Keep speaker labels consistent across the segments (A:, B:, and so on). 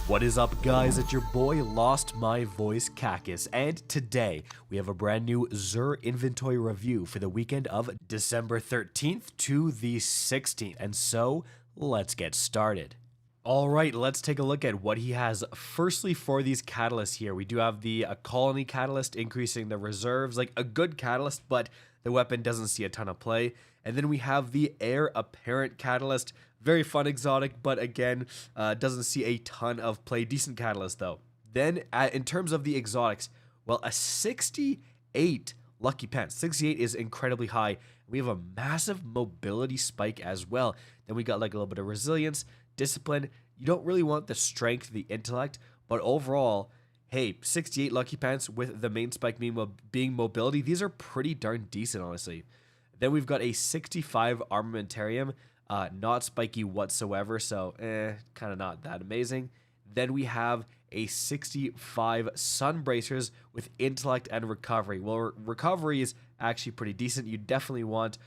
A: What is up, guys? It's your boy Lost My Voice Cactus, and today we have a brand new Xur Inventory review for the weekend of December 13th to the 16th, and so let's get started. Alright, let's take a look at what he has. Firstly, for these catalysts here, we do have the Colony Catalyst, increasing the reserves, like a good catalyst, but the weapon doesn't see a ton of play. And then we have the Heir Apparent Catalyst, very fun exotic, but again, doesn't see a ton of play. Decent catalyst though. Then in terms of the exotics, well, a 68 Lucky Pants. 68 is incredibly high. We have a massive mobility spike as well. Then we got like a little bit of resilience, discipline. You don't really want the strength, the intellect, but overall, hey, 68 Lucky Pants with the main spike being mobility, these are pretty darn decent, honestly. Then we've got a 65 Armamentarium, not spiky whatsoever, so kind of not that amazing. Then we have a 65 Sun Bracers with intellect and recovery. Well, recovery is actually pretty decent. You definitely want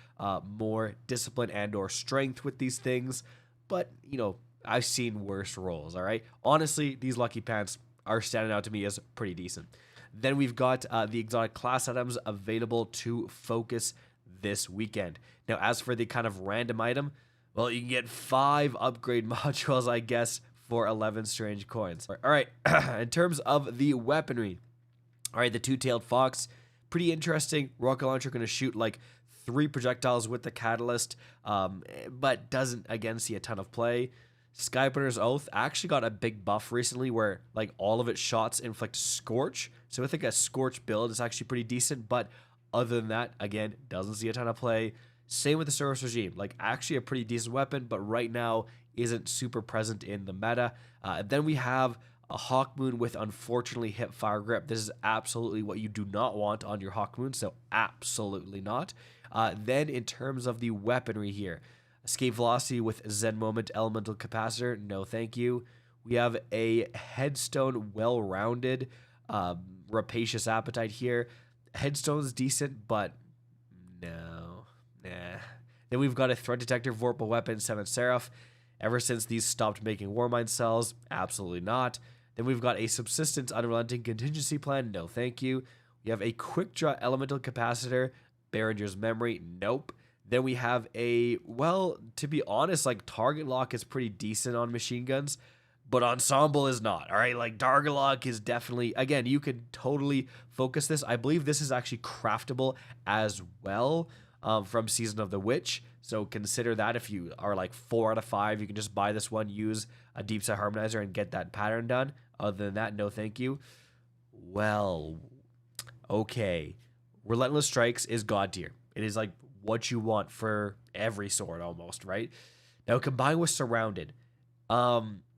A: more discipline and or strength with these things, but you know, I've seen worse rolls. All right, honestly, these Lucky Pants are standing out to me as pretty decent. Then we've got the exotic class items available to focus this weekend. Now, as for the kind of random item, well, you can get 5 upgrade modules, I guess, for 11 strange coins. All right, in terms of the weaponry, all right, the two-tailed fox, pretty interesting. Rocket launcher going to shoot like 3 projectiles with the catalyst, but doesn't, again, see a ton of play. Skypunner's Oath actually got a big buff recently where like all of its shots inflict Scorch. So I think a Scorch build is actually pretty decent, but other than that, again, doesn't see a ton of play. Same with the Service Regime, like actually a pretty decent weapon, but right now isn't super present in the meta. Then we have a Hawk Moon with unfortunately hip fire grip. This is absolutely what you do not want on your Hawk Moon, so absolutely not. Then in terms of the weaponry here, Escape Velocity with Zen Moment Elemental Capacitor, no thank you. We have a Headstone well-rounded, Rapacious Appetite here. Headstone's decent, but no, nah. Then we've got a Threat Detector Vorpal Weapon, 7 Seraph. Ever since these stopped making Warmind cells, absolutely not. Then we've got a Subsistence Unrelenting Contingency Plan, no thank you. We have a Quick Draw Elemental Capacitor, Behringer's Memory, nope. Then we have a, well, to be honest, like Target Lock is pretty decent on machine guns, but Ensemble is not. All right, like Target Lock is definitely, again, you could totally focus this. I believe this is actually craftable as well from Season of the Witch. So consider that if you are like 4 out of 5, you can just buy this one, use a Deep Set Harmonizer and get that pattern done. Other than that, no thank you. Well, okay. Relentless Strikes is God tier. It is like what you want for every sword almost, right? Now combined with Surrounded,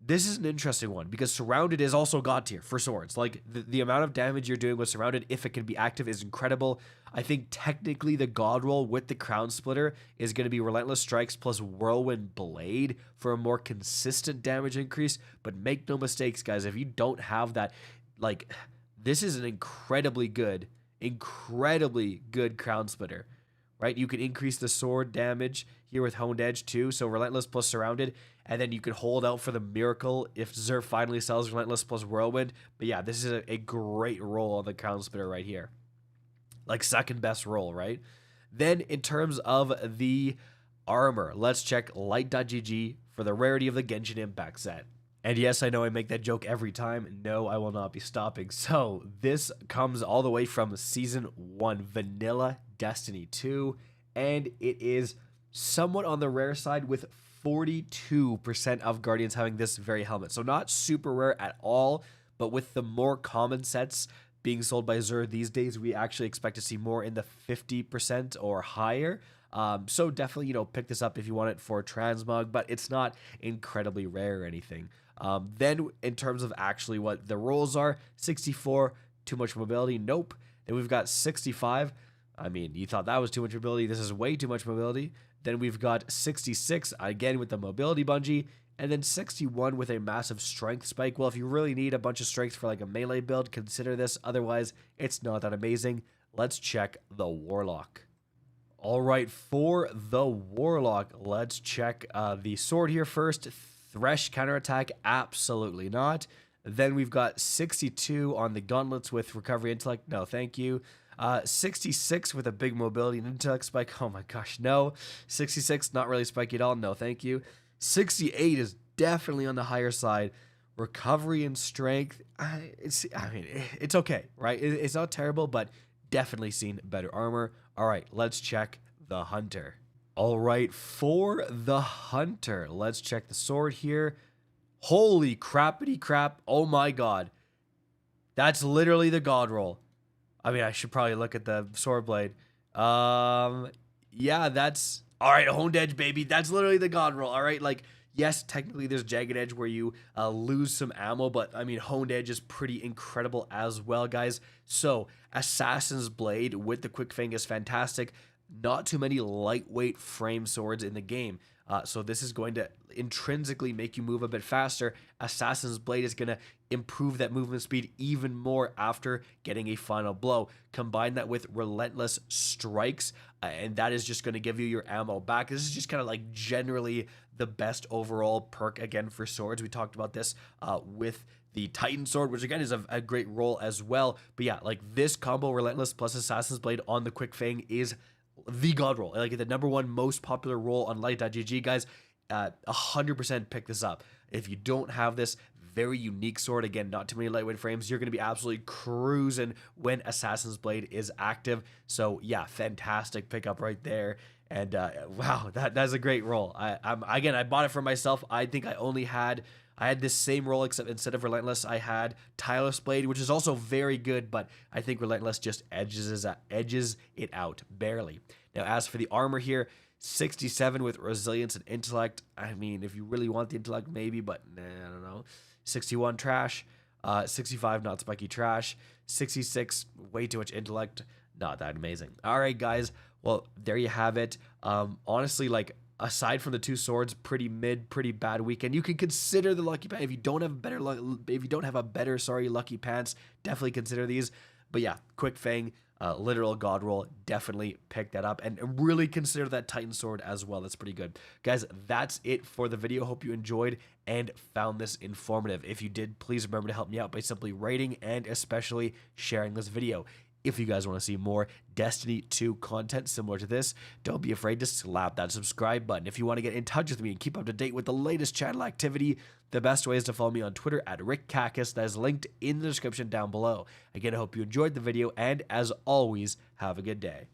A: this is an interesting one because Surrounded is also God tier for swords. Like the amount of damage you're doing with Surrounded, if it can be active, is incredible. I think technically the God roll with the Crown Splitter is going to be Relentless Strikes plus Whirlwind Blade for a more consistent damage increase. But make no mistakes, guys, if you don't have that, like this is an incredibly good Crown Splitter. Right, you can increase the sword damage here with Honed Edge too, so Relentless plus Surrounded, and then you can hold out for the Miracle if Xur finally sells Relentless plus Whirlwind. But yeah, this is a great roll on the Crown Splitter right here. Like second best roll, right? Then in terms of the armor, let's check Light.gg for the rarity of the Genshin Impact set. And yes, I know I make that joke every time. No, I will not be stopping. So this comes all the way from Season 1, Vanilla Destiny 2, and it is somewhat on the rare side with 42% of Guardians having this very helmet. So not super rare at all, but with the more common sets being sold by Xur these days, we actually expect to see more in the 50% or higher. So definitely, you know, pick this up if you want it for transmog, but it's not incredibly rare or anything. Then in terms of actually what the rolls are, 64, too much mobility, nope. Then we've got 65. I mean, you thought that was too much mobility. This is way too much mobility. Then we've got 66, again with the mobility Bungie, and then 61 with a massive strength spike. Well, if you really need a bunch of strength for like a melee build, consider this. Otherwise, it's not that amazing. Let's check the Warlock. All right, for the Warlock, let's check the sword here first. Thresh counterattack, absolutely not. Then we've got 62 on the gauntlets with recovery intellect. No, thank you. 66 with a big mobility and intellect spike. Oh my gosh, no. 66, not really spiky at all. No, thank you. 68 is definitely on the higher side. Recovery and strength. It's okay, right? It's not terrible, but definitely seen better armor. All right, let's check the Hunter. All right, for the Hunter, let's check the sword here. Holy crappity crap. Oh my god. That's literally the god roll. I mean, I should probably look at the sword blade. Yeah, that's... All right, honed edge, baby. That's literally the god roll, all right? Like, yes, technically there's jagged edge where you lose some ammo, but I mean, honed edge is pretty incredible as well, guys. So, Assassin's Blade with the Quickfang is fantastic. Not too many lightweight frame swords in the game. So this is going to intrinsically make you move a bit faster. Assassin's Blade is going to improve that movement speed even more after getting a final blow. Combine that with Relentless Strikes, and that is just going to give you your ammo back. This is just kind of like generally the best overall perk again for swords. We talked about this with the Titan sword, which again is a great roll as well. But yeah, like this combo, Relentless plus Assassin's Blade on the Quickfang is the god roll, like the #1 most popular roll on light.gg, guys. 100% pick this up. If you don't have this very unique sword, again, not too many lightweight frames, you're going to be absolutely cruising when Assassin's Blade is active. So yeah, fantastic pickup right there. And wow, that's a great roll. I bought it for myself. I think I had this same roll, except instead of Relentless, I had Tireless Blade, which is also very good, but I think Relentless just edges it out, barely. Now, as for the armor here, 67 with Resilience and Intellect. I mean, if you really want the Intellect, maybe, but nah, I don't know. 61, trash. 65, not spiky, trash. 66, way too much Intellect. Not that amazing. All right, guys. Well, there you have it. Honestly, like, aside from the two swords, pretty mid, pretty bad weekend. You can consider the lucky pants if you don't have a better, lucky pants. Definitely consider these. But yeah, Quickfang, literal god roll, definitely pick that up and really consider that Titan sword as well. That's pretty good, guys. That's it for the video. Hope you enjoyed and found this informative. If you did, please remember to help me out by simply rating and especially sharing this video. If you guys want to see more Destiny 2 content similar to this, don't be afraid to slap that subscribe button. If you want to get in touch with me and keep up to date with the latest channel activity, the best way is to follow me on Twitter at RickCacus. That is linked in the description down below. Again, I hope you enjoyed the video, and as always, have a good day.